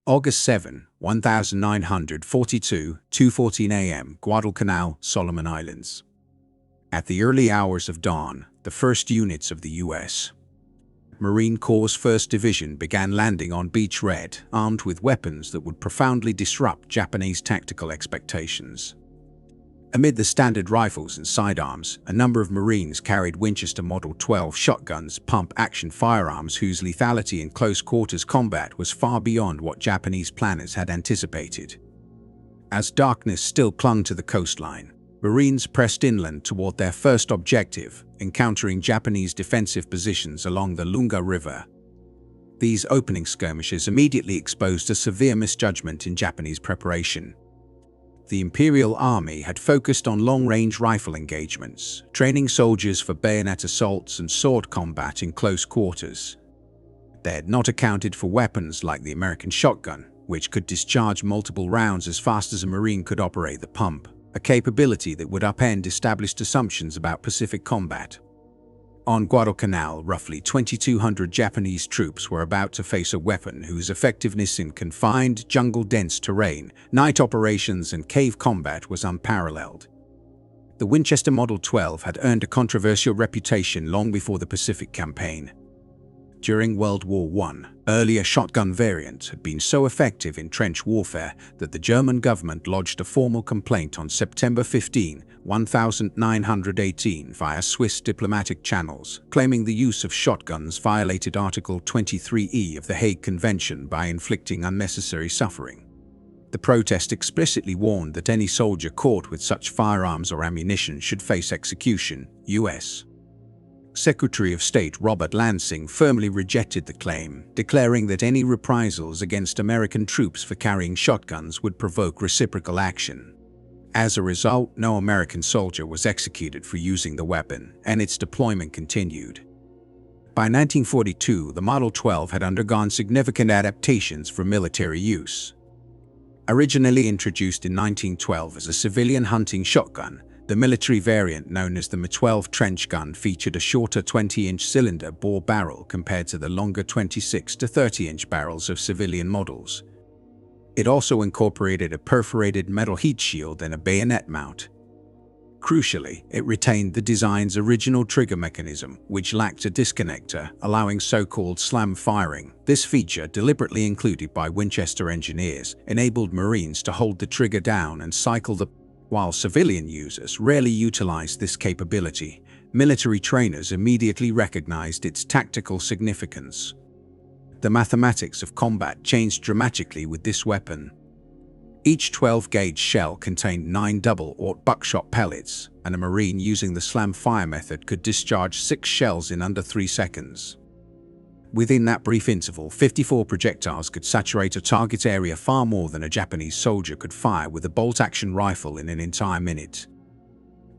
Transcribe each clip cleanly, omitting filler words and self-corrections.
August 7, 1942, 2:14 a.m., Guadalcanal, Solomon Islands. At the early hours of dawn, the first units of the U.S. Marine Corps' 1st Division began landing on Beach Red, armed with weapons that would profoundly disrupt Japanese tactical expectations. Amid the standard rifles and sidearms, a number of Marines carried Winchester Model 12 shotguns, pump-action firearms whose lethality in close-quarters combat was far beyond what Japanese planners had anticipated. As darkness still clung to the coastline, Marines pressed inland toward their first objective, encountering Japanese defensive positions along the Lunga River. These opening skirmishes immediately exposed a severe misjudgment in Japanese preparation. The Imperial Army had focused on long-range rifle engagements, training soldiers for bayonet assaults and sword combat in close quarters. They had not accounted for weapons like the American shotgun, which could discharge multiple rounds as fast as a Marine could operate the pump, a capability that would upend established assumptions about Pacific combat. On Guadalcanal, roughly 2,200 Japanese troops were about to face a weapon whose effectiveness in confined, jungle-dense terrain, night operations and cave combat was unparalleled. The Winchester Model 12 had earned a controversial reputation long before the Pacific Campaign. During World War I, earlier shotgun variants had been so effective in trench warfare that the German government lodged a formal complaint on September 15, 1918 via Swiss diplomatic channels, claiming the use of shotguns violated Article 23E of the Hague Convention by inflicting unnecessary suffering. The protest explicitly warned that any soldier caught with such firearms or ammunition should face execution. U.S. Secretary of State Robert Lansing firmly rejected the claim, declaring that any reprisals against American troops for carrying shotguns would provoke reciprocal action. As a result, no American soldier was executed for using the weapon, and its deployment continued. By 1942, the Model 12 had undergone significant adaptations for military use. Originally introduced in 1912 as a civilian hunting shotgun, the military variant known as the M12 trench gun featured a shorter 20-inch cylinder bore barrel compared to the longer 26 to 30-inch barrels of civilian models. It also incorporated a perforated metal heat shield and a bayonet mount. Crucially, it retained the design's original trigger mechanism, which lacked a disconnector, allowing so-called slam firing. This feature, deliberately included by Winchester engineers, enabled Marines to hold the trigger down and cycle the While civilian users rarely utilized this capability, military trainers immediately recognized its tactical significance. The mathematics of combat changed dramatically with this weapon. Each 12-gauge shell contained 9 double-aught buckshot pellets, and a Marine using the slam fire method could discharge 6 shells in under 3 seconds. Within that brief interval, 54 projectiles could saturate a target area far more than a Japanese soldier could fire with a bolt-action rifle in an entire minute.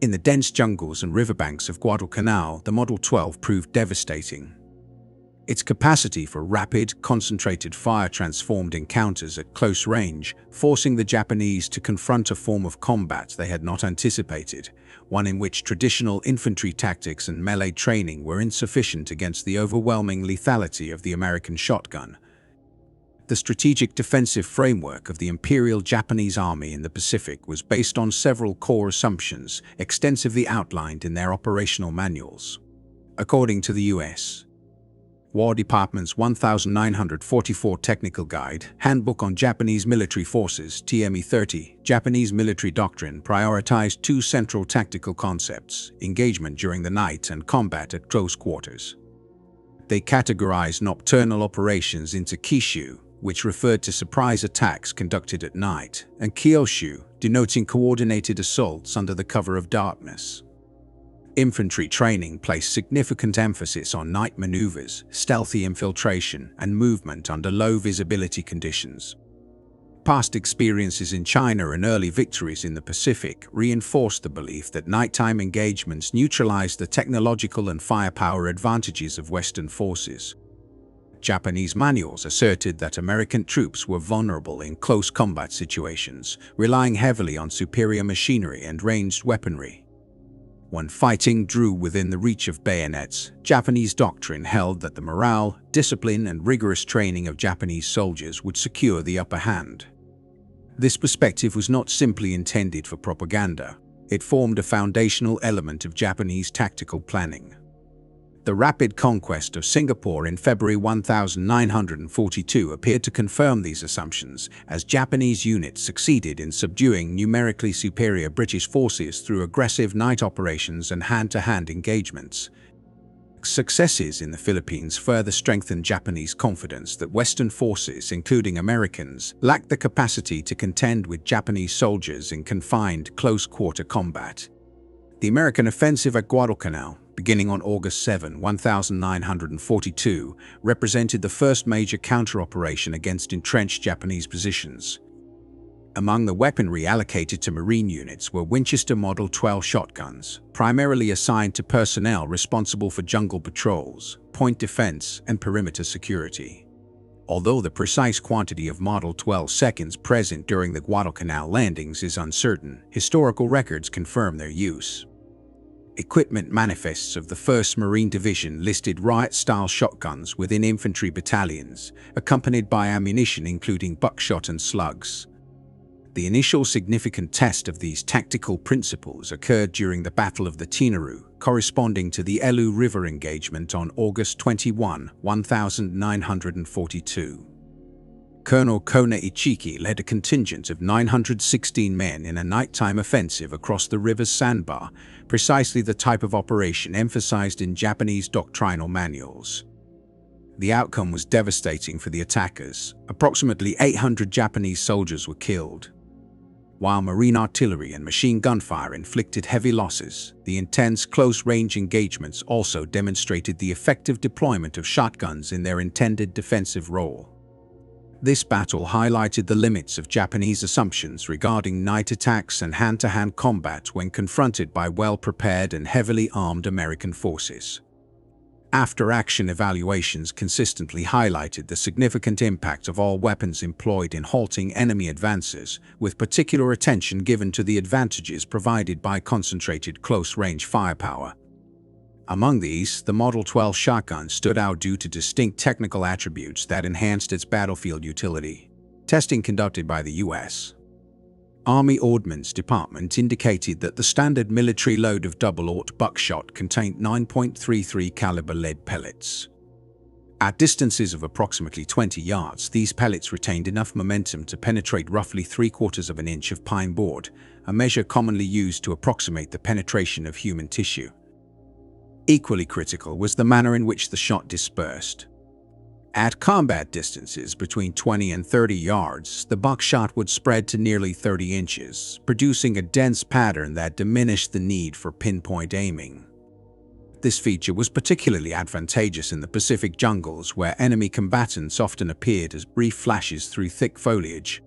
In the dense jungles and riverbanks of Guadalcanal, the Model 12 proved devastating. Its capacity for rapid, concentrated fire transformed encounters at close range, forcing the Japanese to confront a form of combat they had not anticipated, one in which traditional infantry tactics and melee training were insufficient against the overwhelming lethality of the American shotgun. The strategic defensive framework of the Imperial Japanese Army in the Pacific was based on several core assumptions, extensively outlined in their operational manuals. According to the U.S. War Department's 1944 Technical Guide, Handbook on Japanese Military Forces, TME-30, Japanese military doctrine prioritized 2 central tactical concepts: engagement during the night and combat at close quarters. They categorized nocturnal operations into Kishu, which referred to surprise attacks conducted at night, and Kyoshu, denoting coordinated assaults under the cover of darkness. Infantry training placed significant emphasis on night maneuvers, stealthy infiltration, and movement under low visibility conditions. Past experiences in China and early victories in the Pacific reinforced the belief that nighttime engagements neutralized the technological and firepower advantages of Western forces. Japanese manuals asserted that American troops were vulnerable in close combat situations, relying heavily on superior machinery and ranged weaponry. When fighting drew within the reach of bayonets, Japanese doctrine held that the morale, discipline, and rigorous training of Japanese soldiers would secure the upper hand. This perspective was not simply intended for propaganda. It formed a foundational element of Japanese tactical planning. The rapid conquest of Singapore in February 1942 appeared to confirm these assumptions, as Japanese units succeeded in subduing numerically superior British forces through aggressive night operations and hand-to-hand engagements. Successes in the Philippines further strengthened Japanese confidence that Western forces, including Americans, lacked the capacity to contend with Japanese soldiers in confined, close-quarter combat. The American offensive at Guadalcanal, beginning on August 7, 1942, represented the first major counter-operation against entrenched Japanese positions. Among the weaponry allocated to Marine units were Winchester Model 12 shotguns, primarily assigned to personnel responsible for jungle patrols, point defense, and perimeter security. Although the precise quantity of Model 12 seconds present during the Guadalcanal landings is uncertain, historical records confirm their use. Equipment manifests of the 1st Marine Division listed riot-style shotguns within infantry battalions, accompanied by ammunition including buckshot and slugs. The initial significant test of these tactical principles occurred during the Battle of the Tinaroo, corresponding to the Elu River engagement on August 21, 1942. Colonel Kona Ichiki led a contingent of 916 men in a nighttime offensive across the river's sandbar, precisely the type of operation emphasized in Japanese doctrinal manuals. The outcome was devastating for the attackers. Approximately 800 Japanese soldiers were killed. While Marine artillery and machine gun fire inflicted heavy losses, the intense close-range engagements also demonstrated the effective deployment of shotguns in their intended defensive role. This battle highlighted the limits of Japanese assumptions regarding night attacks and hand-to-hand combat when confronted by well-prepared and heavily armed American forces. After-action evaluations consistently highlighted the significant impact of all weapons employed in halting enemy advances, with particular attention given to the advantages provided by concentrated close-range firepower. Among these, the Model 12 shotgun stood out due to distinct technical attributes that enhanced its battlefield utility. Testing conducted by the U.S. Army Ordnance Department indicated that the standard military load of double-aught buckshot contained 9.33 caliber lead pellets. At distances of approximately 20 yards, these pellets retained enough momentum to penetrate roughly 3/4 of an inch of pine board, a measure commonly used to approximate the penetration of human tissue. Equally critical was the manner in which the shot dispersed. At combat distances between 20 and 30 yards, the buckshot would spread to nearly 30 inches, producing a dense pattern that diminished the need for pinpoint aiming. This feature was particularly advantageous in the Pacific jungles, where enemy combatants often appeared as brief flashes through thick foliage.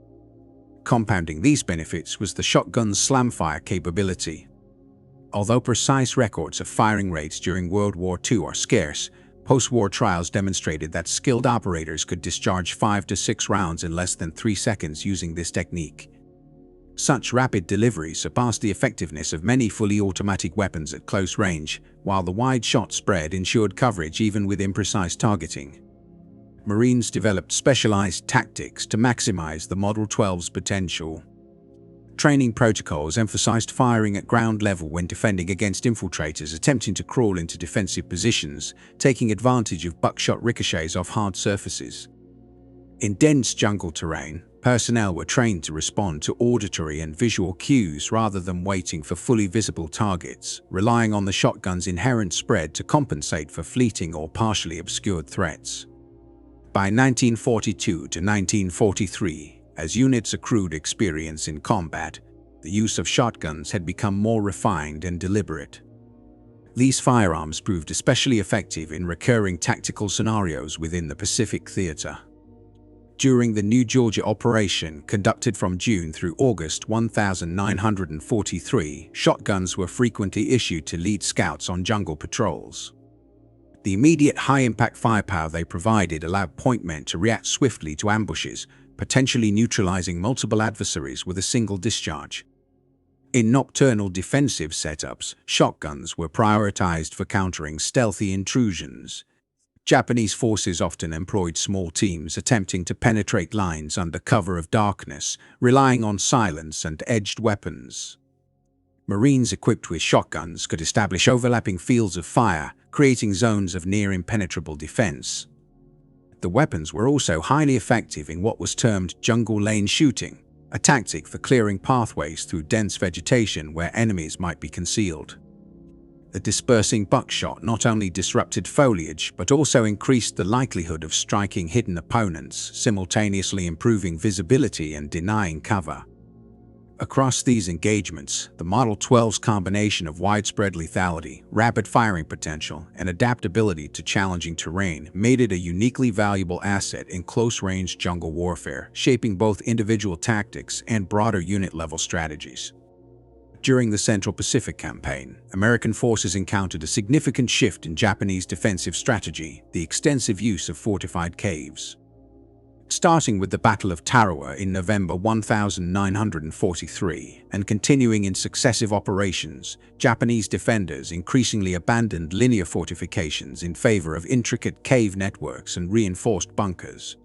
Compounding these benefits was the shotgun's slam-fire capability. Although precise records of firing rates during World War II are scarce, post-war trials demonstrated that skilled operators could discharge 5 to 6 rounds in less than 3 seconds using this technique. Such rapid delivery surpassed the effectiveness of many fully automatic weapons at close range, while the wide shot spread ensured coverage even with imprecise targeting. Marines developed specialized tactics to maximize the Model 12's potential. Training protocols emphasized firing at ground level when defending against infiltrators attempting to crawl into defensive positions, taking advantage of buckshot ricochets off hard surfaces. In dense jungle terrain, personnel were trained to respond to auditory and visual cues rather than waiting for fully visible targets, relying on the shotgun's inherent spread to compensate for fleeting or partially obscured threats. By 1942 to 1943, as units accrued experience in combat, the use of shotguns had become more refined and deliberate. These firearms proved especially effective in recurring tactical scenarios within the Pacific theater. During the New Georgia operation, conducted from June through August 1943, shotguns were frequently issued to lead scouts on jungle patrols. The immediate high-impact firepower they provided allowed pointmen to react swiftly to ambushes, potentially neutralizing multiple adversaries with a single discharge. In nocturnal defensive setups, shotguns were prioritized for countering stealthy intrusions. Japanese forces often employed small teams attempting to penetrate lines under cover of darkness, relying on silence and edged weapons. Marines equipped with shotguns could establish overlapping fields of fire, creating zones of near-impenetrable defense. The weapons were also highly effective in what was termed jungle lane shooting, a tactic for clearing pathways through dense vegetation where enemies might be concealed. The dispersing buckshot not only disrupted foliage but also increased the likelihood of striking hidden opponents, simultaneously improving visibility and denying cover. Across these engagements, the Model 12's combination of widespread lethality, rapid firing potential, and adaptability to challenging terrain made it a uniquely valuable asset in close-range jungle warfare, shaping both individual tactics and broader unit-level strategies. During the Central Pacific Campaign, American forces encountered a significant shift in Japanese defensive strategy, the extensive use of fortified caves. Starting with the Battle of Tarawa in November 1943 and continuing in successive operations, Japanese defenders increasingly abandoned linear fortifications in favor of intricate cave networks and reinforced bunkers.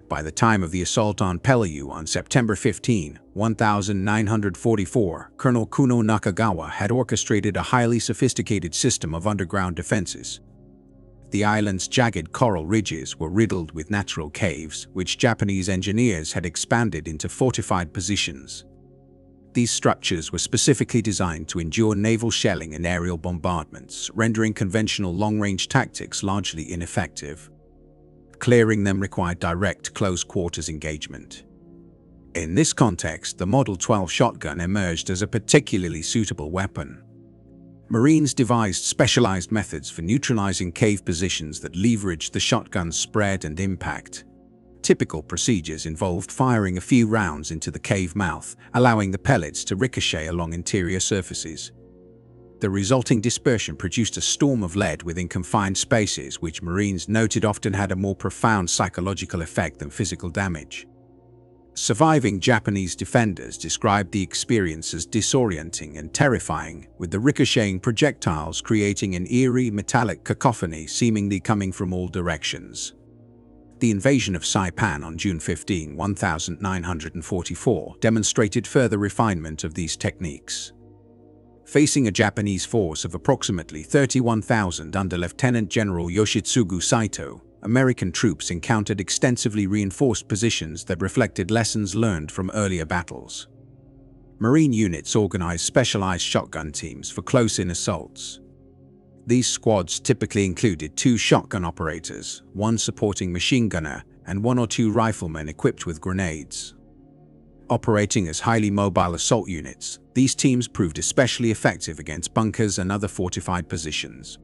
By the time of the assault on Peleliu on September 15, 1944, Colonel Kuno Nakagawa had orchestrated a highly sophisticated system of underground defenses. The island's jagged coral ridges were riddled with natural caves, which Japanese engineers had expanded into fortified positions. These structures were specifically designed to endure naval shelling and aerial bombardments, rendering conventional long-range tactics largely ineffective. Clearing them required direct close-quarters engagement. In this context, the Model 12 shotgun emerged as a particularly suitable weapon. Marines devised specialized methods for neutralizing cave positions that leveraged the shotgun's spread and impact. Typical procedures involved firing a few rounds into the cave mouth, allowing the pellets to ricochet along interior surfaces. The resulting dispersion produced a storm of lead within confined spaces, which Marines noted often had a more profound psychological effect than physical damage. Surviving Japanese defenders described the experience as disorienting and terrifying, with the ricocheting projectiles creating an eerie metallic cacophony seemingly coming from all directions. The invasion of Saipan on June 15, 1944 demonstrated further refinement of these techniques. Facing a Japanese force of approximately 31,000 under Lieutenant General Yoshitsugu Saito, American troops encountered extensively reinforced positions that reflected lessons learned from earlier battles. Marine units organized specialized shotgun teams for close-in assaults. These squads typically included 2 shotgun operators, 1 supporting machine gunner, and 1 or 2 riflemen equipped with grenades. Operating as highly mobile assault units, these teams proved especially effective against bunkers and other fortified positions.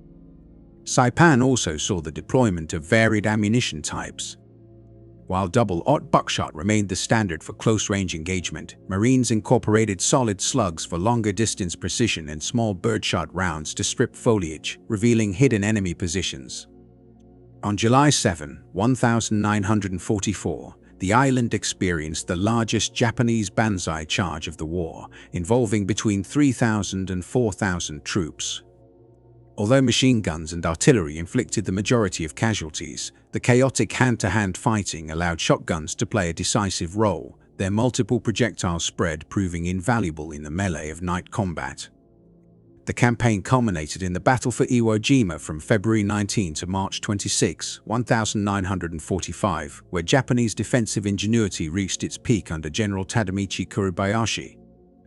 Saipan also saw the deployment of varied ammunition types. While double-aught buckshot remained the standard for close-range engagement, Marines incorporated solid slugs for longer-distance precision and small birdshot rounds to strip foliage, revealing hidden enemy positions. On July 7, 1944, the island experienced the largest Japanese banzai charge of the war, involving between 3,000 and 4,000 troops. Although machine guns and artillery inflicted the majority of casualties, the chaotic hand-to-hand fighting allowed shotguns to play a decisive role, their multiple projectile spread proving invaluable in the melee of night combat. The campaign culminated in the Battle for Iwo Jima from February 19 to March 26, 1945, where Japanese defensive ingenuity reached its peak under General Tadamichi Kuribayashi.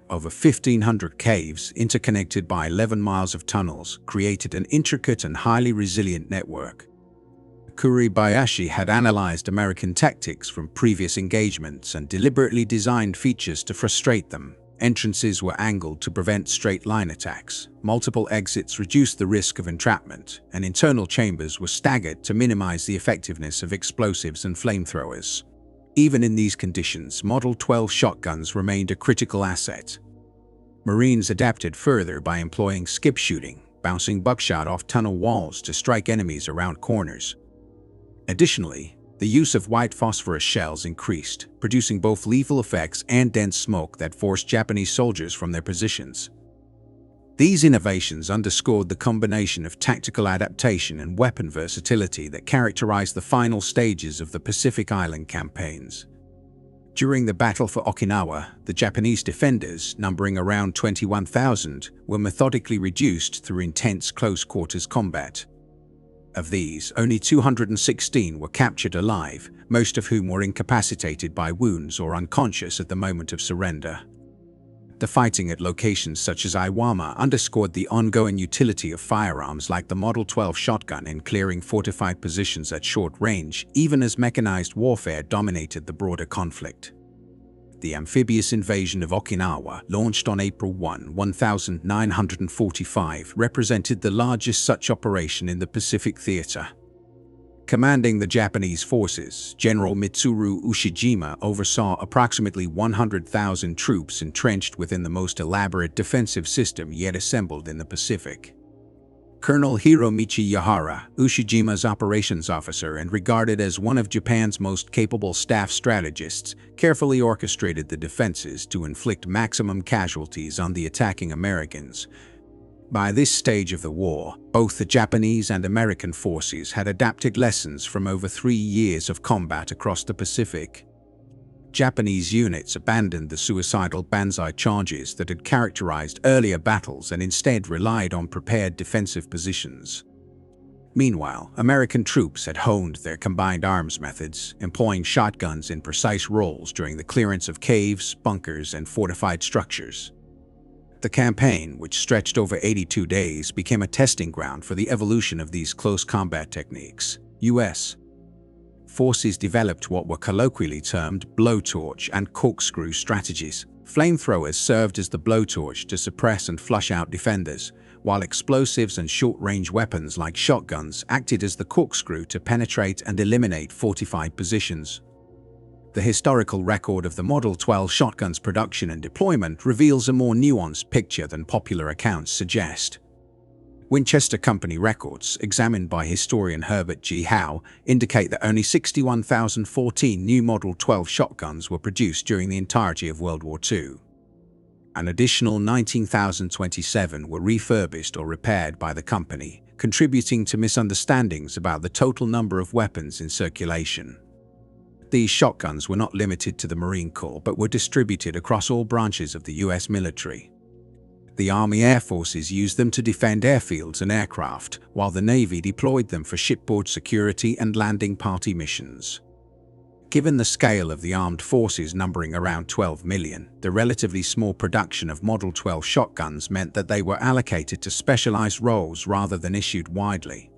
Over 1,500 caves, interconnected by 11 miles of tunnels, created an intricate and highly resilient network. Kuribayashi had analyzed American tactics from previous engagements and deliberately designed features to frustrate them. Entrances were angled to prevent straight-line attacks, multiple exits reduced the risk of entrapment, and internal chambers were staggered to minimize the effectiveness of explosives and flamethrowers. Even in these conditions, Model 12 shotguns remained a critical asset. Marines adapted further by employing skip shooting, bouncing buckshot off tunnel walls to strike enemies around corners. Additionally, The use of white phosphorus shells increased, producing both lethal effects and dense smoke that forced Japanese soldiers from their positions. These innovations underscored the combination of tactical adaptation and weapon versatility that characterized the final stages of the Pacific Island campaigns. During the Battle for Okinawa, the Japanese defenders, numbering around 21,000, were methodically reduced through intense close-quarters combat. Of these, only 216 were captured alive, most of whom were incapacitated by wounds or unconscious at the moment of surrender. The fighting at locations such as Iwo Jima underscored the ongoing utility of firearms like the Model 12 shotgun in clearing fortified positions at short range, even as mechanized warfare dominated the broader conflict. The amphibious invasion of Okinawa, launched on April 1, 1945, represented the largest such operation in the Pacific theater. Commanding the Japanese forces, General Mitsuru Ushijima oversaw approximately 100,000 troops entrenched within the most elaborate defensive system yet assembled in the Pacific. Colonel Hiromichi Yahara, Ushijima's operations officer and regarded as one of Japan's most capable staff strategists, carefully orchestrated the defenses to inflict maximum casualties on the attacking Americans. By this stage of the war, both the Japanese and American forces had adapted lessons from over 3 years of combat across the Pacific. Japanese units abandoned the suicidal banzai charges that had characterized earlier battles and instead relied on prepared defensive positions. Meanwhile, American troops had honed their combined arms methods, employing shotguns in precise roles during the clearance of caves, bunkers, and fortified structures. The campaign, which stretched over 82 days, became a testing ground for the evolution of these close combat techniques. U.S. forces developed what were colloquially termed blowtorch and corkscrew strategies. Flamethrowers served as the blowtorch to suppress and flush out defenders, while explosives and short-range weapons like shotguns acted as the corkscrew to penetrate and eliminate fortified positions. The historical record of the Model 12 shotgun's production and deployment reveals a more nuanced picture than popular accounts suggest. Winchester Company records, examined by historian Herbert G. Howe, indicate that only 61,014 new Model 12 shotguns were produced during the entirety of World War II. An additional 19,027 were refurbished or repaired by the company, contributing to misunderstandings about the total number of weapons in circulation. These shotguns were not limited to the Marine Corps but were distributed across all branches of the U.S. military. The Army Air Forces used them to defend airfields and aircraft, while the Navy deployed them for shipboard security and landing party missions. Given the scale of the armed forces numbering around 12 million, the relatively small production of Model 12 shotguns meant that they were allocated to specialized roles rather than issued widely.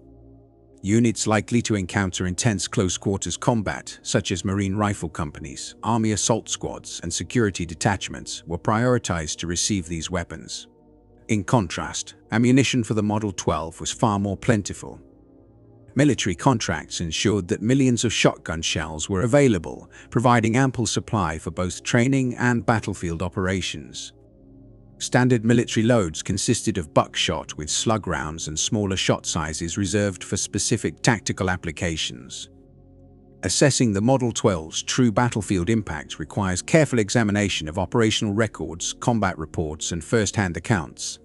Units likely to encounter intense close-quarters combat, such as Marine Rifle Companies, Army Assault Squads, and security detachments, were prioritized to receive these weapons. In contrast, ammunition for the Model 12 was far more plentiful. Military contracts ensured that millions of shotgun shells were available, providing ample supply for both training and battlefield operations. Standard military loads consisted of buckshot with slug rounds and smaller shot sizes reserved for specific tactical applications. Assessing the Model 12's true battlefield impact requires careful examination of operational records, combat reports, and first-hand accounts.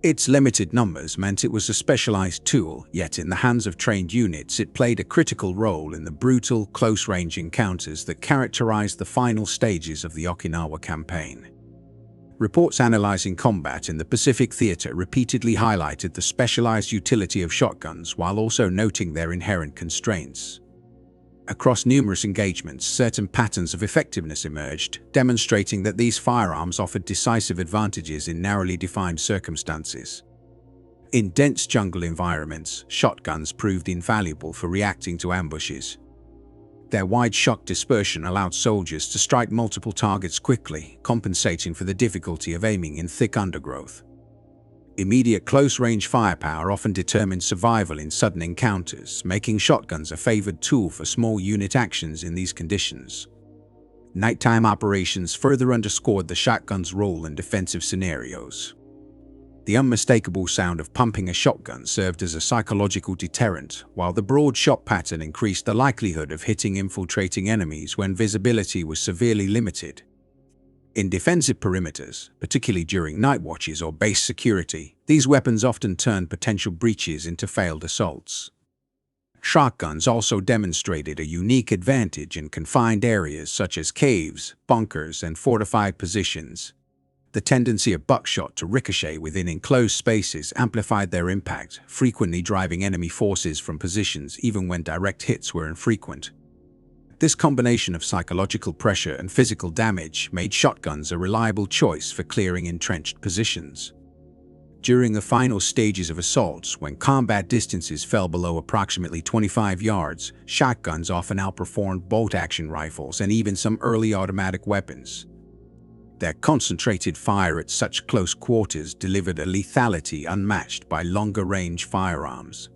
Its limited numbers meant it was a specialized tool, yet in the hands of trained units it played a critical role in the brutal, close-range encounters that characterized the final stages of the Okinawa campaign. Reports analyzing combat in the Pacific theater repeatedly highlighted the specialized utility of shotguns while also noting their inherent constraints. Across numerous engagements, certain patterns of effectiveness emerged, demonstrating that these firearms offered decisive advantages in narrowly defined circumstances. In dense jungle environments, shotguns proved invaluable for reacting to ambushes. Their wide shock dispersion allowed soldiers to strike multiple targets quickly, compensating for the difficulty of aiming in thick undergrowth. Immediate close-range firepower often determined survival in sudden encounters, making shotguns a favored tool for small unit actions in these conditions. Nighttime operations further underscored the shotgun's role in defensive scenarios. The unmistakable sound of pumping a shotgun served as a psychological deterrent, while the broad shot pattern increased the likelihood of hitting infiltrating enemies when visibility was severely limited. In defensive perimeters, particularly during night watches or base security, these weapons often turned potential breaches into failed assaults. Shotguns also demonstrated a unique advantage in confined areas such as caves, bunkers, and fortified positions. The tendency of buckshot to ricochet within enclosed spaces amplified their impact, frequently driving enemy forces from positions even when direct hits were infrequent. This combination of psychological pressure and physical damage made shotguns a reliable choice for clearing entrenched positions. During the final stages of assaults, when combat distances fell below approximately 25 yards, shotguns often outperformed bolt-action rifles and even some early automatic weapons. Their concentrated fire at such close quarters delivered a lethality unmatched by longer-range firearms.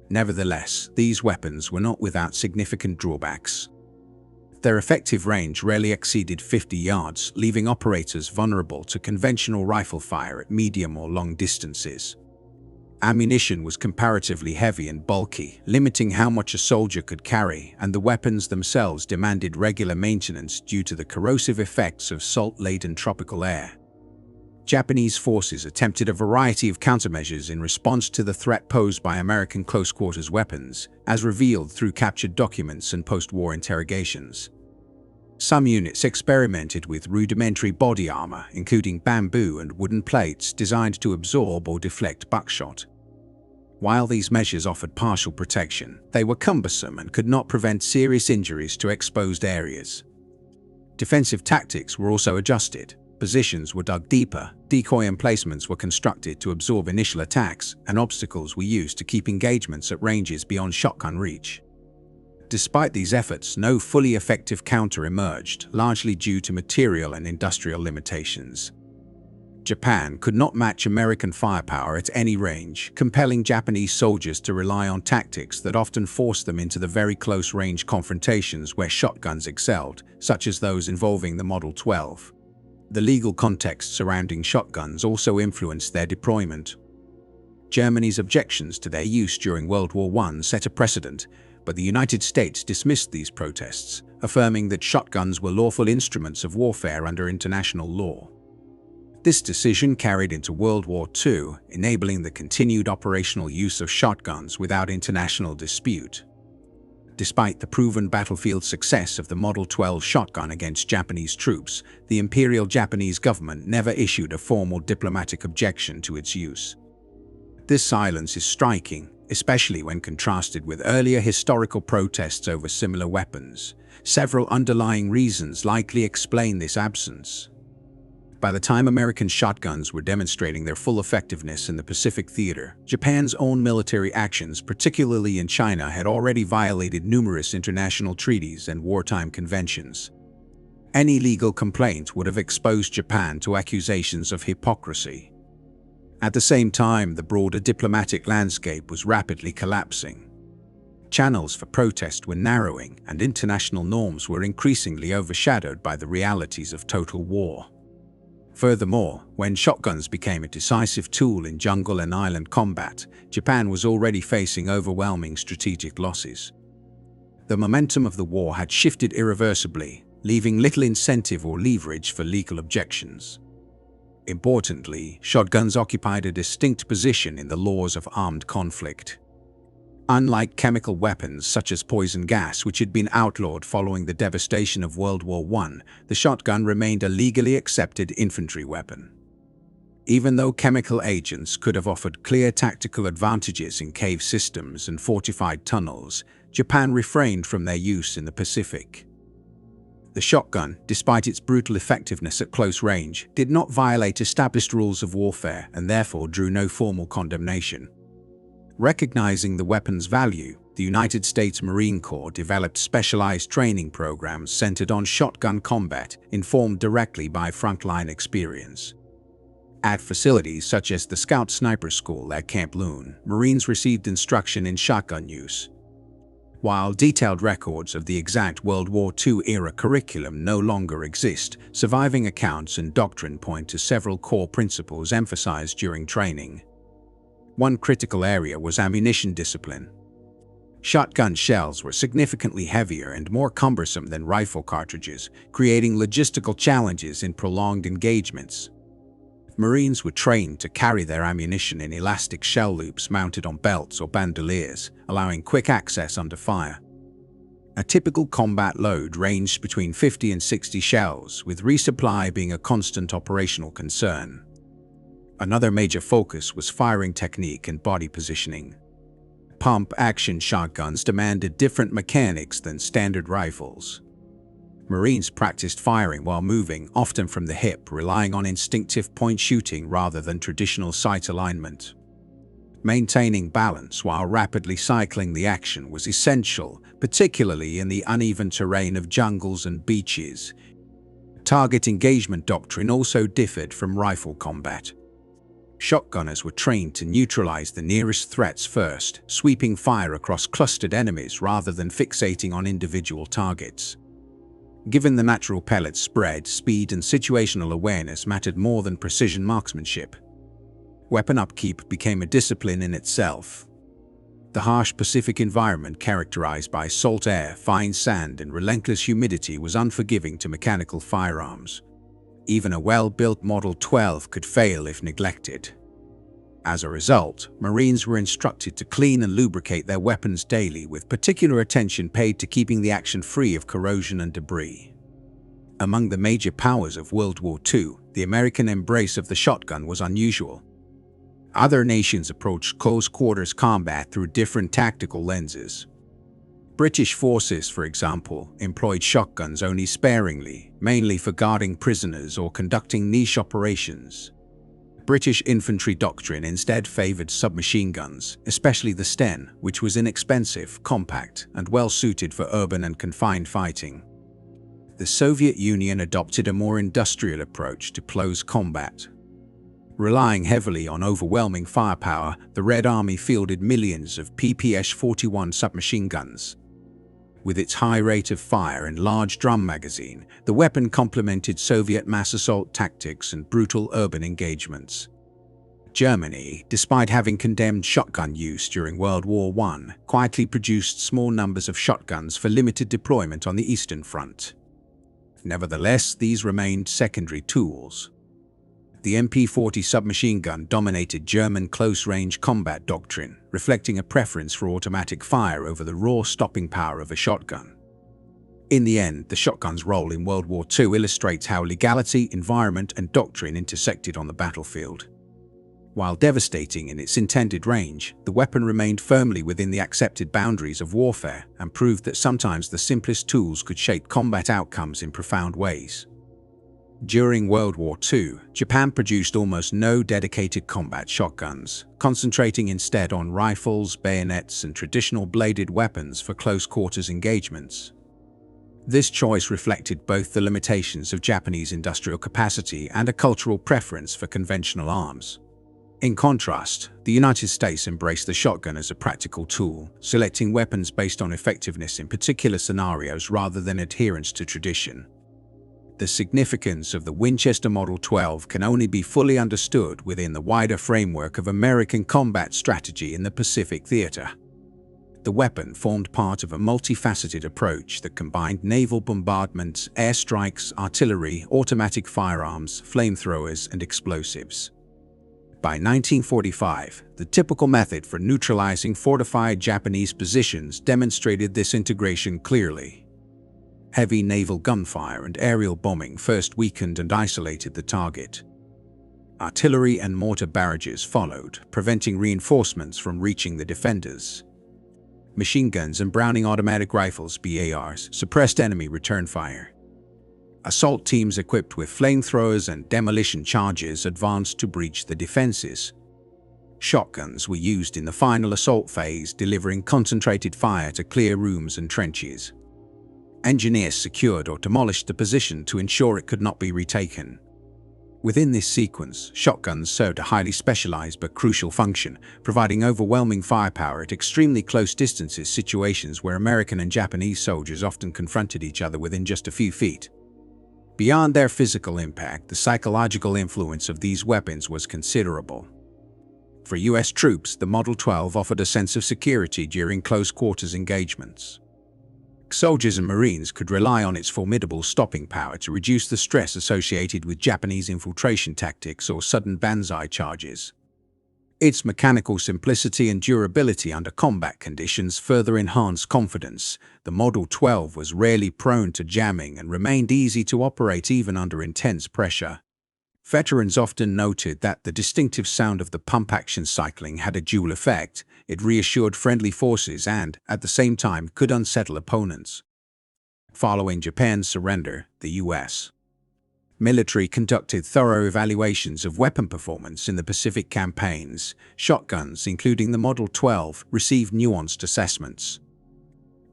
Nevertheless, these weapons were not without significant drawbacks. Their effective range rarely exceeded 50 yards, leaving operators vulnerable to conventional rifle fire at medium or long distances. Ammunition was comparatively heavy and bulky, limiting how much a soldier could carry, and the weapons themselves demanded regular maintenance due to the corrosive effects of salt-laden tropical air. Japanese forces attempted a variety of countermeasures in response to the threat posed by American close-quarters weapons, as revealed through captured documents and post-war interrogations. Some units experimented with rudimentary body armor, including bamboo and wooden plates designed to absorb or deflect buckshot. While these measures offered partial protection, they were cumbersome and could not prevent serious injuries to exposed areas. Defensive tactics were also adjusted. Positions were dug deeper, decoy emplacements were constructed to absorb initial attacks, and obstacles were used to keep engagements at ranges beyond shotgun reach. Despite these efforts, no fully effective counter emerged, largely due to material and industrial limitations. Japan could not match American firepower at any range, compelling Japanese soldiers to rely on tactics that often forced them into the very close-range confrontations where shotguns excelled, such as those involving the Model 12. The legal context surrounding shotguns also influenced their deployment. Germany's objections to their use during World War I set a precedent, but the United States dismissed these protests, affirming that shotguns were lawful instruments of warfare under international law. This decision carried into World War II, enabling the continued operational use of shotguns without international dispute. Despite the proven battlefield success of the Model 12 shotgun against Japanese troops, the Imperial Japanese government never issued a formal diplomatic objection to its use. This silence is striking, especially when contrasted with earlier historical protests over similar weapons. Several underlying reasons likely explain this absence. By the time American shotguns were demonstrating their full effectiveness in the Pacific theater, Japan's own military actions, particularly in China, had already violated numerous international treaties and wartime conventions. Any legal complaint would have exposed Japan to accusations of hypocrisy. At the same time, the broader diplomatic landscape was rapidly collapsing. Channels for protest were narrowing, and international norms were increasingly overshadowed by the realities of total war. Furthermore, when shotguns became a decisive tool in jungle and island combat, Japan was already facing overwhelming strategic losses. The momentum of the war had shifted irreversibly, leaving little incentive or leverage for legal objections. Importantly, shotguns occupied a distinct position in the laws of armed conflict. Unlike chemical weapons such as poison gas, which had been outlawed following the devastation of World War I, the shotgun remained a legally accepted infantry weapon. Even though chemical agents could have offered clear tactical advantages in cave systems and fortified tunnels, Japan refrained from their use in the Pacific. The shotgun, despite its brutal effectiveness at close range, did not violate established rules of warfare and therefore drew no formal condemnation. Recognizing the weapon's value, the United States Marine Corps developed specialized training programs centered on shotgun combat, informed directly by frontline experience. At facilities such as the Scout Sniper School at Camp Loon, Marines received instruction in shotgun use. While detailed records of the exact World War II-era curriculum no longer exist, surviving accounts and doctrine point to several core principles emphasized during training. One critical area was ammunition discipline. Shotgun shells were significantly heavier and more cumbersome than rifle cartridges, creating logistical challenges in prolonged engagements. Marines were trained to carry their ammunition in elastic shell loops mounted on belts or bandoliers, allowing quick access under fire. A typical combat load ranged between 50 and 60 shells, with resupply being a constant operational concern. Another major focus was firing technique and body positioning. Pump-action shotguns demanded different mechanics than standard rifles. Marines practiced firing while moving, often from the hip, relying on instinctive point shooting rather than traditional sight alignment. Maintaining balance while rapidly cycling the action was essential, particularly in the uneven terrain of jungles and beaches. Target engagement doctrine also differed from rifle combat. Shotgunners were trained to neutralize the nearest threats first, sweeping fire across clustered enemies rather than fixating on individual targets. Given the natural pellet spread, speed and situational awareness mattered more than precision marksmanship. Weapon upkeep became a discipline in itself. The harsh Pacific environment characterized by salt air, fine sand, and relentless humidity was unforgiving to mechanical firearms. Even a well-built Model 12 could fail if neglected. As a result, Marines were instructed to clean and lubricate their weapons daily, with particular attention paid to keeping the action free of corrosion and debris. Among the major powers of World War II, the American embrace of the shotgun was unusual. Other nations approached close-quarters combat through different tactical lenses. British forces, for example, employed shotguns only sparingly, mainly for guarding prisoners or conducting niche operations. British infantry doctrine instead favored submachine guns, especially the Sten, which was inexpensive, compact, and well-suited for urban and confined fighting. The Soviet Union adopted a more industrial approach to close combat. Relying heavily on overwhelming firepower, the Red Army fielded millions of PPS-41 submachine guns. With its high rate of fire and large drum magazine, the weapon complemented Soviet mass assault tactics and brutal urban engagements. Germany, despite having condemned shotgun use during World War I, quietly produced small numbers of shotguns for limited deployment on the Eastern Front. Nevertheless, these remained secondary tools. The MP-40 submachine gun dominated German close-range combat doctrine, reflecting a preference for automatic fire over the raw stopping power of a shotgun. In the end, the shotgun's role in World War II illustrates how legality, environment, and doctrine intersected on the battlefield. While devastating in its intended range, the weapon remained firmly within the accepted boundaries of warfare and proved that sometimes the simplest tools could shape combat outcomes in profound ways. During World War II, Japan produced almost no dedicated combat shotguns, concentrating instead on rifles, bayonets, and traditional bladed weapons for close-quarters engagements. This choice reflected both the limitations of Japanese industrial capacity and a cultural preference for conventional arms. In contrast, the United States embraced the shotgun as a practical tool, selecting weapons based on effectiveness in particular scenarios rather than adherence to tradition. The significance of the Winchester Model 12 can only be fully understood within the wider framework of American combat strategy in the Pacific theater. The weapon formed part of a multifaceted approach that combined naval bombardment, airstrikes, artillery, automatic firearms, flamethrowers, and explosives. By 1945, the typical method for neutralizing fortified Japanese positions demonstrated this integration clearly. Heavy naval gunfire and aerial bombing first weakened and isolated the target. Artillery and mortar barrages followed, preventing reinforcements from reaching the defenders. Machine guns and Browning automatic rifles (BARs) suppressed enemy return fire. Assault teams equipped with flamethrowers and demolition charges advanced to breach the defenses. Shotguns were used in the final assault phase, delivering concentrated fire to clear rooms and trenches. Engineers secured or demolished the position to ensure it could not be retaken. Within this sequence, shotguns served a highly specialized but crucial function, providing overwhelming firepower at extremely close distances, situations where American and Japanese soldiers often confronted each other within just a few feet. Beyond their physical impact, the psychological influence of these weapons was considerable. For U.S. troops, the Model 12 offered a sense of security during close-quarters engagements. Soldiers and Marines could rely on its formidable stopping power to reduce the stress associated with Japanese infiltration tactics or sudden banzai charges. Its mechanical simplicity and durability under combat conditions further enhanced confidence. The Model 12 was rarely prone to jamming and remained easy to operate even under intense pressure. Veterans often noted that the distinctive sound of the pump-action cycling had a dual effect. It reassured friendly forces and, at the same time, could unsettle opponents. Following Japan's surrender, the U.S. military conducted thorough evaluations of weapon performance in the Pacific campaigns. Shotguns, including the Model 12, received nuanced assessments.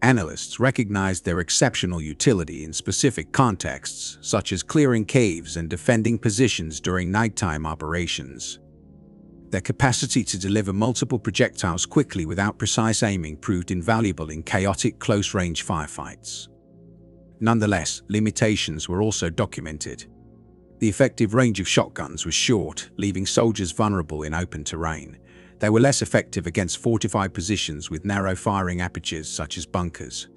Analysts recognized their exceptional utility in specific contexts, such as clearing caves and defending positions during nighttime operations. Their capacity to deliver multiple projectiles quickly without precise aiming proved invaluable in chaotic close-range firefights. Nonetheless, limitations were also documented. The effective range of shotguns was short, leaving soldiers vulnerable in open terrain. They were less effective against fortified positions with narrow firing apertures such as bunkers.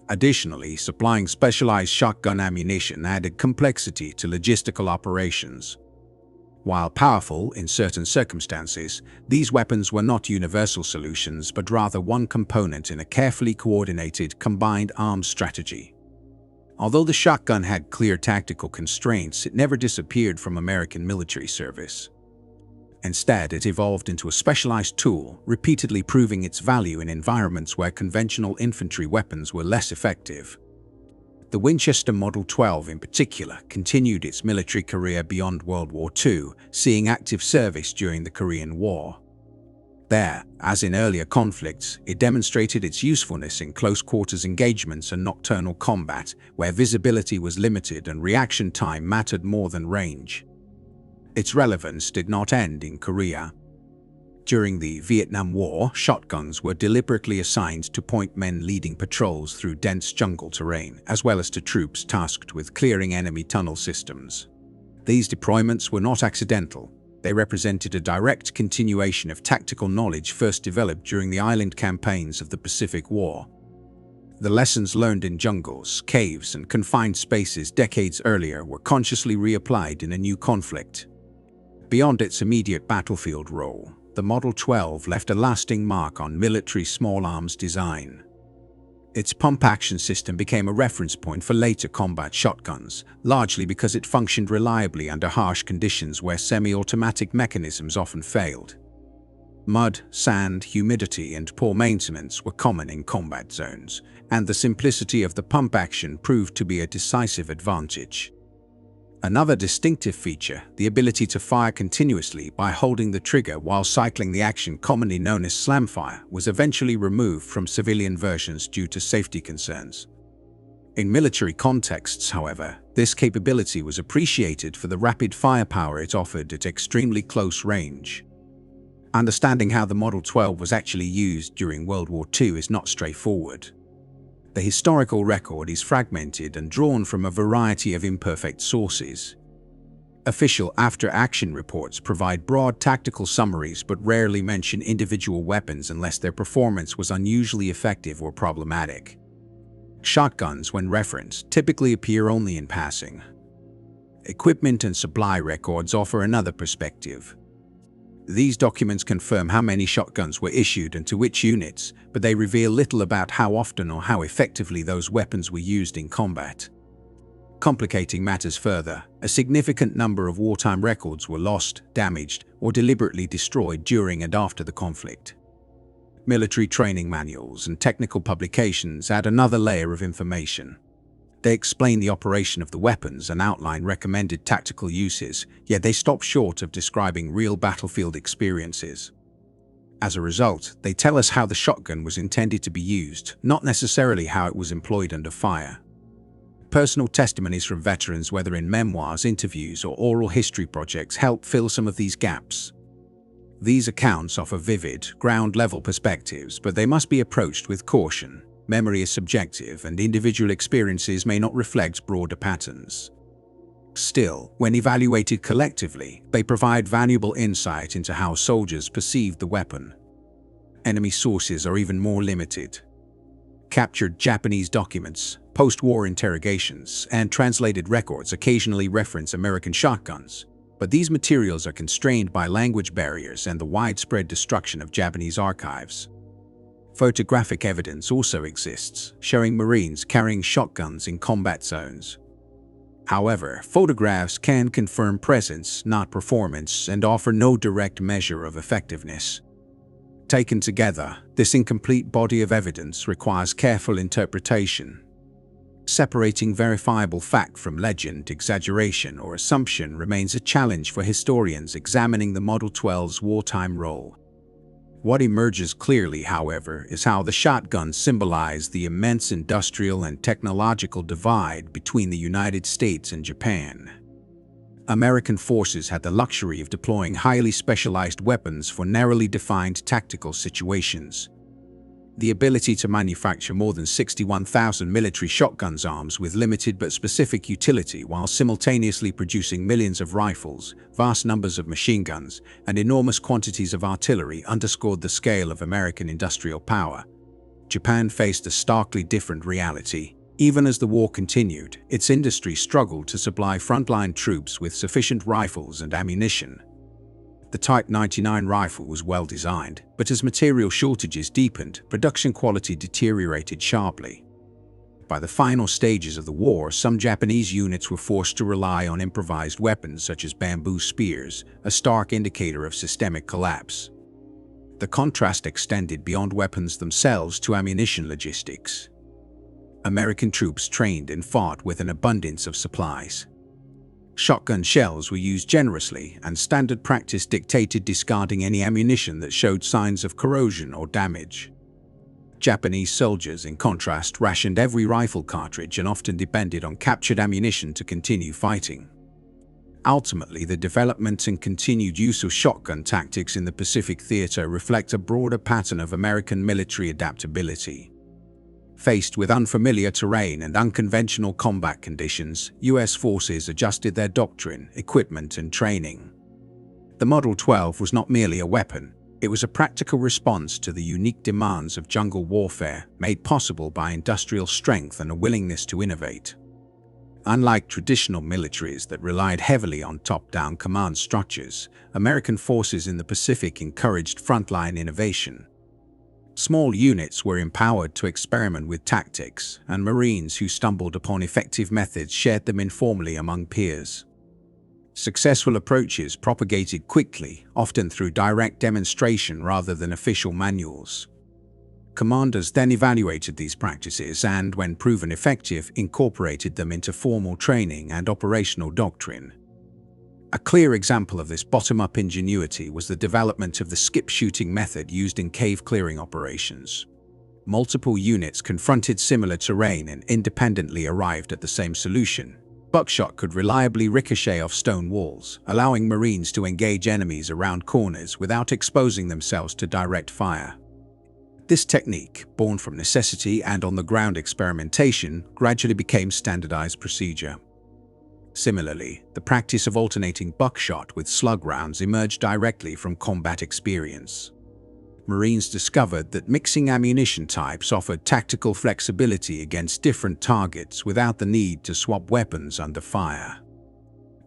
Additionally, supplying specialized shotgun ammunition added complexity to logistical operations. While powerful in certain circumstances, these weapons were not universal solutions but rather one component in a carefully coordinated combined arms strategy. Although the shotgun had clear tactical constraints, it never disappeared from American military service. Instead, it evolved into a specialized tool, repeatedly proving its value in environments where conventional infantry weapons were less effective. The Winchester Model 12 in particular continued its military career beyond World War II, seeing active service during the Korean War. There, as in earlier conflicts, it demonstrated its usefulness in close-quarters engagements and nocturnal combat, where visibility was limited and reaction time mattered more than range. Its relevance did not end in Korea. During the Vietnam War, shotguns were deliberately assigned to point men leading patrols through dense jungle terrain, as well as to troops tasked with clearing enemy tunnel systems. These deployments were not accidental. They represented a direct continuation of tactical knowledge first developed during the island campaigns of the Pacific War. The lessons learned in jungles, caves, and confined spaces decades earlier were consciously reapplied in a new conflict. Beyond its immediate battlefield role, the Model 12 left a lasting mark on military small arms design. Its pump-action system became a reference point for later combat shotguns, largely because it functioned reliably under harsh conditions where semi-automatic mechanisms often failed. Mud, sand, humidity, and poor maintenance were common in combat zones, and the simplicity of the pump action proved to be a decisive advantage. Another distinctive feature, the ability to fire continuously by holding the trigger while cycling the action commonly known as slamfire, was eventually removed from civilian versions due to safety concerns. In military contexts, however, this capability was appreciated for the rapid firepower it offered at extremely close range. Understanding how the Model 12 was actually used during World War II is not straightforward. The historical record is fragmented and drawn from a variety of imperfect sources. Official after-action reports provide broad tactical summaries but rarely mention individual weapons unless their performance was unusually effective or problematic. Shotguns, when referenced, typically appear only in passing. Equipment and supply records offer another perspective. These documents confirm how many shotguns were issued and to which units, but they reveal little about how often or how effectively those weapons were used in combat. Complicating matters further, a significant number of wartime records were lost, damaged, or deliberately destroyed during and after the conflict. Military training manuals and technical publications add another layer of information. They explain the operation of the weapons and outline recommended tactical uses, yet they stop short of describing real battlefield experiences. As a result, they tell us how the shotgun was intended to be used, not necessarily how it was employed under fire. Personal testimonies from veterans, whether in memoirs, interviews, or oral history projects, help fill some of these gaps. These accounts offer vivid, ground-level perspectives, but they must be approached with caution. Memory is subjective, and individual experiences may not reflect broader patterns. Still, when evaluated collectively, they provide valuable insight into how soldiers perceived the weapon. Enemy sources are even more limited. Captured Japanese documents, post-war interrogations, and translated records occasionally reference American shotguns, but these materials are constrained by language barriers and the widespread destruction of Japanese archives. Photographic evidence also exists, showing Marines carrying shotguns in combat zones. However, photographs can confirm presence, not performance, and offer no direct measure of effectiveness. Taken together, this incomplete body of evidence requires careful interpretation. Separating verifiable fact from legend, exaggeration, or assumption remains a challenge for historians examining the Model 12's wartime role. What emerges clearly, however, is how the shotgun symbolized the immense industrial and technological divide between the United States and Japan. American forces had the luxury of deploying highly specialized weapons for narrowly defined tactical situations. The ability to manufacture more than 61,000 military shotguns arms with limited but specific utility while simultaneously producing millions of rifles, vast numbers of machine guns, and enormous quantities of artillery underscored the scale of American industrial power. Japan faced a starkly different reality. Even as the war continued, its industry struggled to supply frontline troops with sufficient rifles and ammunition. The Type 99 rifle was well designed, but as material shortages deepened, production quality deteriorated sharply. By the final stages of the war, some Japanese units were forced to rely on improvised weapons such as bamboo spears, a stark indicator of systemic collapse. The contrast extended beyond weapons themselves to ammunition logistics. American troops trained and fought with an abundance of supplies. Shotgun shells were used generously, and standard practice dictated discarding any ammunition that showed signs of corrosion or damage. Japanese soldiers, in contrast, rationed every rifle cartridge and often depended on captured ammunition to continue fighting. Ultimately, the development and continued use of shotgun tactics in the Pacific Theater reflect a broader pattern of American military adaptability. Faced with unfamiliar terrain and unconventional combat conditions, U.S. forces adjusted their doctrine, equipment, and training. The Model 12 was not merely a weapon, it was a practical response to the unique demands of jungle warfare, made possible by industrial strength and a willingness to innovate. Unlike traditional militaries that relied heavily on top-down command structures, American forces in the Pacific encouraged frontline innovation. Small units were empowered to experiment with tactics, and Marines who stumbled upon effective methods shared them informally among peers. Successful approaches propagated quickly, often through direct demonstration rather than official manuals. Commanders then evaluated these practices and, when proven effective, incorporated them into formal training and operational doctrine. A clear example of this bottom-up ingenuity was the development of the skip shooting method used in cave clearing operations. Multiple units confronted similar terrain and independently arrived at the same solution. Buckshot could reliably ricochet off stone walls, allowing Marines to engage enemies around corners without exposing themselves to direct fire. This technique, born from necessity and on-the-ground experimentation, gradually became standardized procedure. Similarly, the practice of alternating buckshot with slug rounds emerged directly from combat experience. Marines discovered that mixing ammunition types offered tactical flexibility against different targets without the need to swap weapons under fire.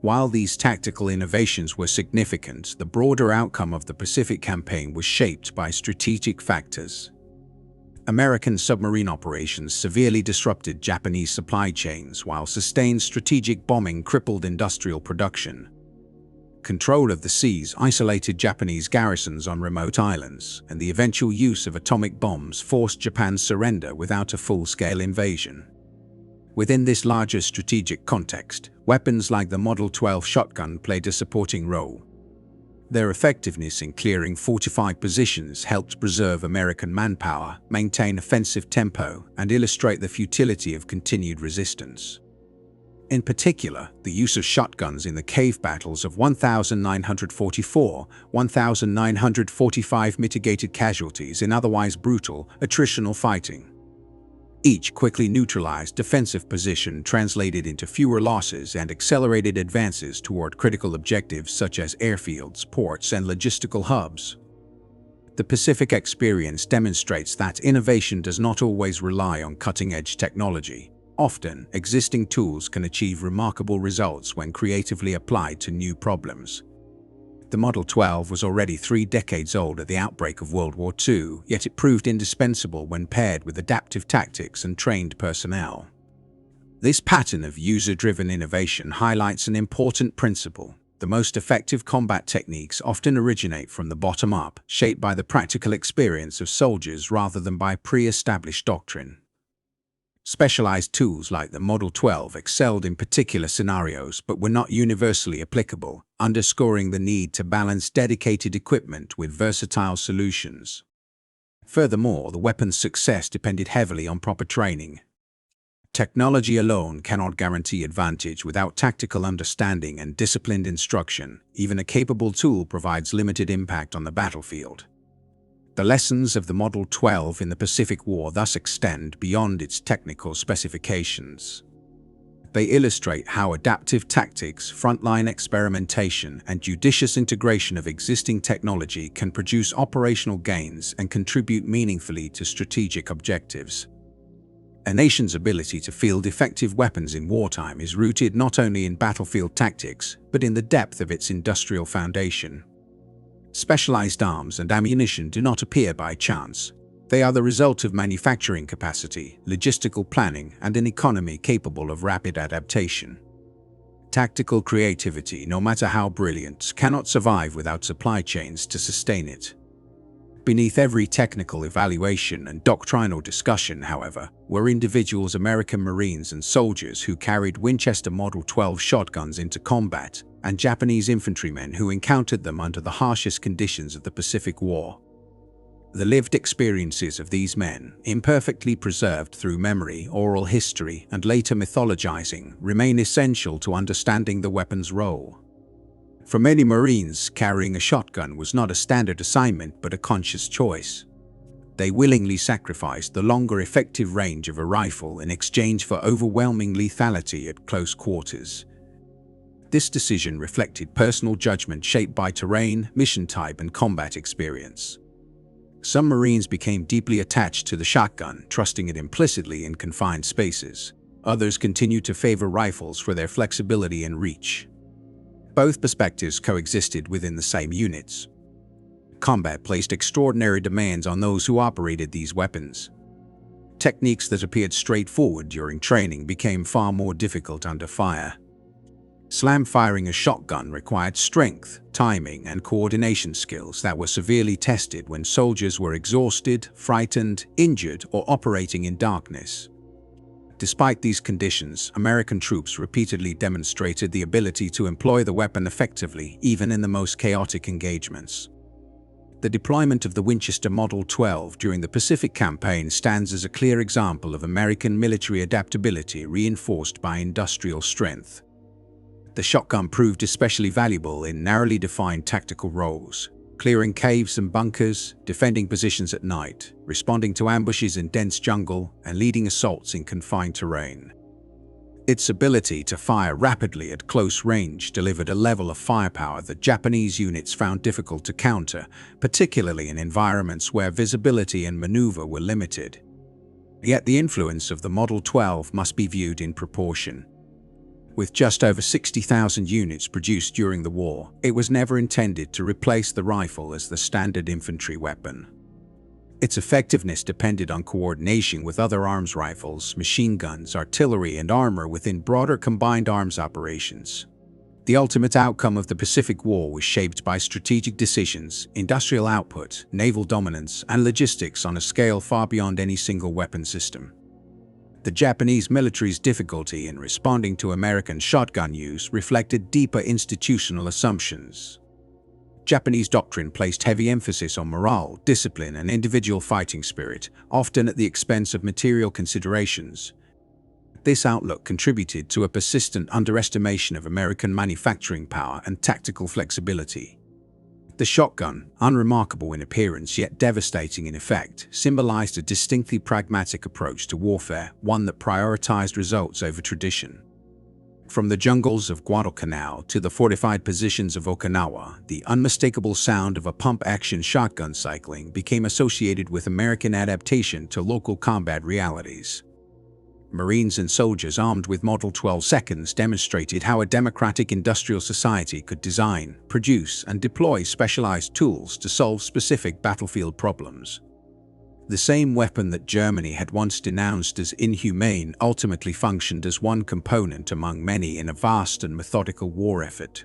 While these tactical innovations were significant, the broader outcome of the Pacific Campaign was shaped by strategic factors. American submarine operations severely disrupted Japanese supply chains, while sustained strategic bombing crippled industrial production. Control of the seas isolated Japanese garrisons on remote islands, and the eventual use of atomic bombs forced Japan's surrender without a full-scale invasion. Within this larger strategic context, weapons like the Model 12 shotgun played a supporting role. Their effectiveness in clearing fortified positions helped preserve American manpower, maintain offensive tempo, and illustrate the futility of continued resistance. In particular, the use of shotguns in the cave battles of 1944-1945 mitigated casualties in otherwise brutal, attritional fighting. Each quickly neutralized defensive position translated into fewer losses and accelerated advances toward critical objectives such as airfields, ports, and logistical hubs. The Pacific experience demonstrates that innovation does not always rely on cutting-edge technology. Often, existing tools can achieve remarkable results when creatively applied to new problems. The Model 12 was already 3 decades old at the outbreak of World War II, yet it proved indispensable when paired with adaptive tactics and trained personnel. This pattern of user-driven innovation highlights an important principle. The most effective combat techniques often originate from the bottom up, shaped by the practical experience of soldiers rather than by pre-established doctrine. Specialized tools like the Model 12 excelled in particular scenarios but were not universally applicable, underscoring the need to balance dedicated equipment with versatile solutions. Furthermore, the weapon's success depended heavily on proper training. Technology alone cannot guarantee advantage without tactical understanding and disciplined instruction. Even a capable tool provides limited impact on the battlefield. The lessons of the Model 12 in the Pacific War thus extend beyond its technical specifications. They illustrate how adaptive tactics, frontline experimentation, and judicious integration of existing technology can produce operational gains and contribute meaningfully to strategic objectives. A nation's ability to field effective weapons in wartime is rooted not only in battlefield tactics, but in the depth of its industrial foundation. Specialized arms and ammunition do not appear by chance. They are the result of manufacturing capacity, logistical planning, and an economy capable of rapid adaptation. Tactical creativity, no matter how brilliant, cannot survive without supply chains to sustain it. Beneath every technical evaluation and doctrinal discussion, however, were individuals, American Marines and soldiers who carried Winchester Model 12 shotguns into combat, and Japanese infantrymen who encountered them under the harshest conditions of the Pacific War. The lived experiences of these men, imperfectly preserved through memory, oral history, and later mythologizing, remain essential to understanding the weapon's role. For many Marines, carrying a shotgun was not a standard assignment but a conscious choice. They willingly sacrificed the longer effective range of a rifle in exchange for overwhelming lethality at close quarters. This decision reflected personal judgment shaped by terrain, mission type, and combat experience. Some Marines became deeply attached to the shotgun, trusting it implicitly in confined spaces. Others continued to favor rifles for their flexibility and reach. Both perspectives coexisted within the same units. Combat placed extraordinary demands on those who operated these weapons. Techniques that appeared straightforward during training became far more difficult under fire. Slam-firing a shotgun required strength, timing, and coordination skills that were severely tested when soldiers were exhausted, frightened, injured, or operating in darkness. Despite these conditions, American troops repeatedly demonstrated the ability to employ the weapon effectively, even in the most chaotic engagements. The deployment of the Winchester Model 12 during the Pacific Campaign stands as a clear example of American military adaptability reinforced by industrial strength. The shotgun proved especially valuable in narrowly defined tactical roles, clearing caves and bunkers, defending positions at night, responding to ambushes in dense jungle, and leading assaults in confined terrain. Its ability to fire rapidly at close range delivered a level of firepower that Japanese units found difficult to counter, particularly in environments where visibility and maneuver were limited. Yet the influence of the Model 12 must be viewed in proportion. With just over 60,000 units produced during the war, it was never intended to replace the rifle as the standard infantry weapon. Its effectiveness depended on coordination with other arms rifles, machine guns, artillery, and armor within broader combined arms operations. The ultimate outcome of the Pacific War was shaped by strategic decisions, industrial output, naval dominance, and logistics on a scale far beyond any single weapon system. The Japanese military's difficulty in responding to American shotgun use reflected deeper institutional assumptions. Japanese doctrine placed heavy emphasis on morale, discipline, and individual fighting spirit, often at the expense of material considerations. This outlook contributed to a persistent underestimation of American manufacturing power and tactical flexibility. The shotgun, unremarkable in appearance yet devastating in effect, symbolized a distinctly pragmatic approach to warfare, one that prioritized results over tradition. From the jungles of Guadalcanal to the fortified positions of Okinawa, the unmistakable sound of a pump-action shotgun cycling became associated with American adaptation to local combat realities. Marines and soldiers armed with Model 12 seconds demonstrated how a democratic industrial society could design, produce, and deploy specialized tools to solve specific battlefield problems. The same weapon that Germany had once denounced as inhumane ultimately functioned as one component among many in a vast and methodical war effort.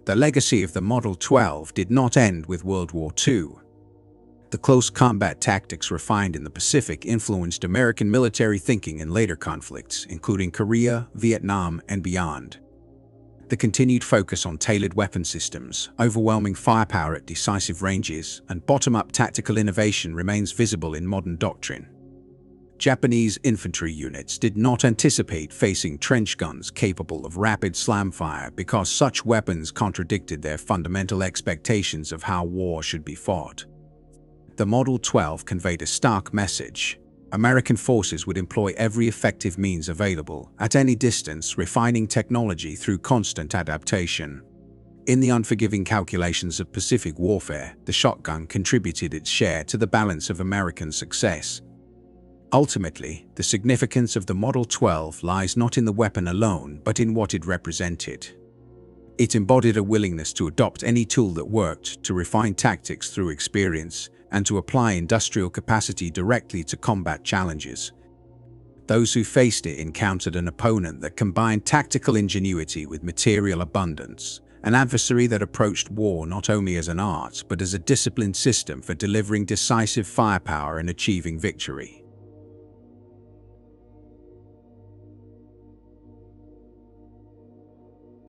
The legacy of the Model 12 did not end with World War II. The close combat tactics refined in the Pacific influenced American military thinking in later conflicts, including Korea, Vietnam, and beyond. The continued focus on tailored weapon systems, overwhelming firepower at decisive ranges, and bottom-up tactical innovation remains visible in modern doctrine. Japanese infantry units did not anticipate facing trench guns capable of rapid slam fire because such weapons contradicted their fundamental expectations of how war should be fought. The Model 12 conveyed a stark message. American forces would employ every effective means available, at any distance, refining technology through constant adaptation. In the unforgiving calculations of Pacific warfare, the shotgun contributed its share to the balance of American success. Ultimately, the significance of the Model 12 lies not in the weapon alone, but in what it represented. It embodied a willingness to adopt any tool that worked, to refine tactics through experience, and to apply industrial capacity directly to combat challenges. Those who faced it encountered an opponent that combined tactical ingenuity with material abundance, an adversary that approached war not only as an art but as a disciplined system for delivering decisive firepower and achieving victory.